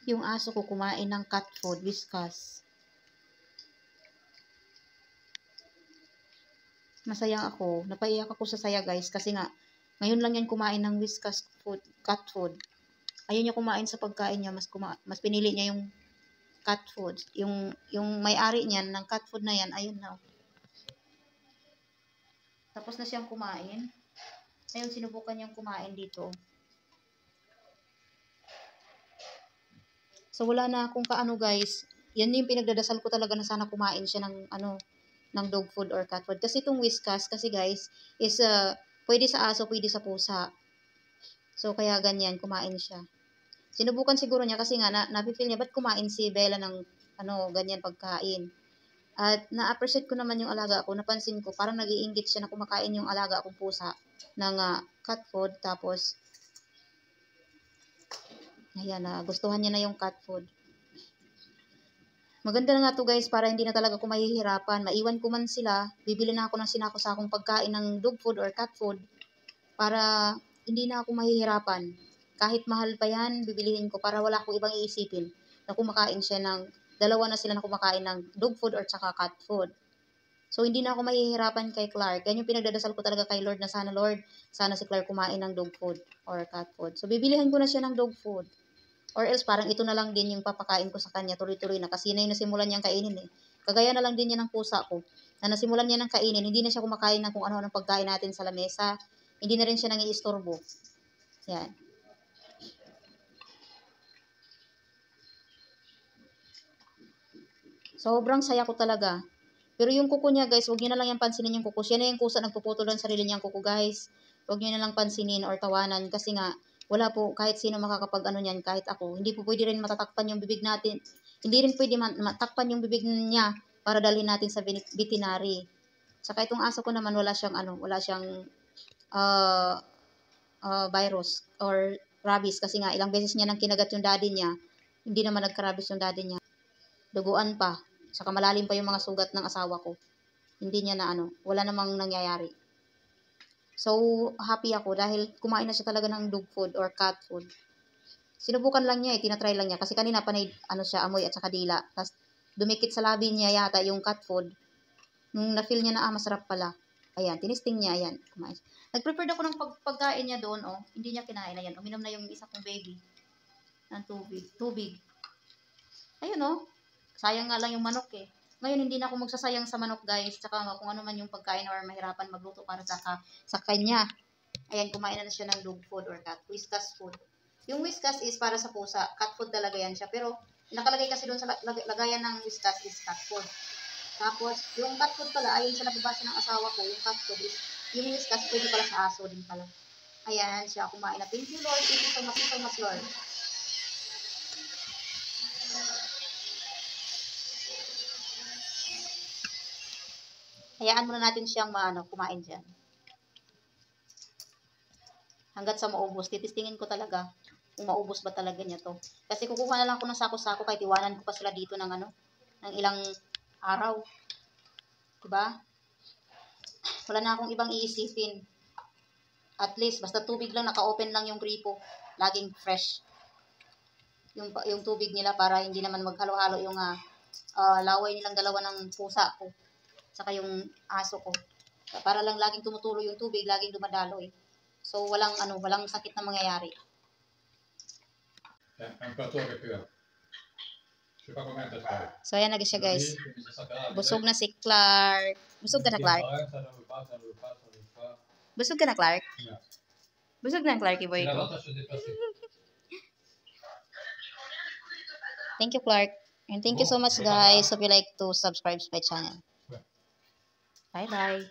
Yung aso ko kumain ng cat food, Whiskas. Masaya ako. Napaiyak ako sa saya, guys. Kasi nga, ngayon lang yan kumain ng Whiskas food, cat food. Ayaw niya kumain sa pagkain niya. Mas pinili niya yung cat food. Yung may-ari niyan ng cat food na yan, ayun na. Tapos na siyang kumain. Ayun, sinubukan niyang kumain dito. So, wala na akong kaano, guys. Yan yung pinagdadasal ko talaga na sana kumain siya ng, ng dog food or cat food. Kasi itong Whiskas, kasi guys, is, pwede sa aso, pwede sa pusa. So, kaya ganyan, kumain siya. Sinubukan siguro niya kasi nga, napipil niya, ba't kumain si Bella ng, ganyan pagkain. At na-appreciate ko naman yung alaga ko. Napansin ko, parang nag-iinggit siya na kumakain yung alaga akong pusa ng cat food. Tapos, ayan, gustuhan niya na yung cat food. Maganda na nga to, guys, para hindi na talaga ako mahihirapan. Maiwan ko man sila, bibili na ako ng sinako-sakong pagkain ng dog food or cat food para hindi na ako mahihirapan. Kahit mahal pa yan, bibilihin ko para wala akong ibang iisipin na kumakain siya ng, dalawa na sila na kumakain ng dog food or tsaka cat food. So, hindi na ako mahihirapan kay Clark. Yan yung pinagdadasal ko talaga kay Lord na sana, Lord, sana si Clark kumain ng dog food or cat food. So, bibilihan ko na siya ng dog food. Or else, parang ito na lang din yung papakain ko sa kanya, tuloy-tuloy na. Kasi yun na yung nasimulan niyang kainin eh. Kagaya na lang din niya ng pusa ko, na nasimulan niya ng kainin, hindi na siya kumakain ng kung ano-ano pagkain natin sa lamesa. Hindi na rin siya nangiistorbo. Yan. Sobrang saya ko talaga. Pero yung kuko niya, guys, huwag niyo na lang yung pansinin yung kuko. Siya na yung kusa nagpuputol ng sarili niyang kuko, guys. Huwag niyo na lang pansinin or tawanan kasi nga, wala po kahit sino makakapag-ano niyan, kahit ako. Hindi po pwede rin matatakpan yung bibig natin. Hindi rin pwede matakpan yung bibig niya para dalhin natin sa veterinary. Saka itong aso ko naman, wala siyang, uh, virus or rabies kasi nga, ilang beses niya nang kinagat yung daddy niya. Hindi naman nagka-rabies yung daddy niya. Duguan pa. Saka malalim pa yung mga sugat ng asawa ko. Hindi niya na wala namang nangyayari. So, happy ako dahil kumain na siya talaga ng dog food or cat food. Sinubukan lang niya tinatry lang niya. Kasi kanina panay, siya, amoy at saka dila. Tapos, dumikit sa labi niya yata yung cat food. Nung na-feel niya na, masarap pala. Ayan, tinisting niya, ayan, kumain. Nag-prepared ako ng pagkain niya doon, Hindi niya kinain, ayan. Uminom na yung isa kong baby ng tubig. Ayun, sayang nga lang yung manok eh. Ngayon, hindi na ako magsasayang sa manok, guys. Tsaka kung ano man yung pagkain or mahirapan magluto para sa kanya. Ayan, kumain na siya ng dog food or cat. Whiskas food. Yung Whiskas is para sa pusa. Cat food talaga yan siya. Pero, nakalagay kasi doon sa lagayan ng Whiskas is cat food. Tapos, yung cat food pala, ayon sa nababasa ng asawa ko, yung cat food is, yung Whiskas pwede pala sa aso din pala. Ayan, siya kumain na. Thank you, Lord. Thank you so much, Lord. Hayaan muna natin siyang kumain dyan. Hanggat sa maubos, titistingin ko talaga kung maubos ba talaga niya to. Kasi kukuha na lang ako ng sako-sako kahit iwanan ko pa sila dito ng ng ilang araw. Diba? Wala na akong ibang iisipin. At least, basta tubig lang, naka-open lang yung gripo. Laging fresh. Yung tubig nila para hindi naman maghalo-halo yung laway nilang dalawa ng pusa ko. Saka yung aso ko. Para lang laging tumutulo yung tubig, laging dumadaloy. So, walang sakit na mangyayari. So, ayan na siya, guys. Busog na si Clark. Busog ka na, Clark? Busog ka na, Clark? Busog na, Clarky boy ko. Thank you, Clark. And thank you so much, guys. Hope you like to subscribe to my channel. Bye-bye.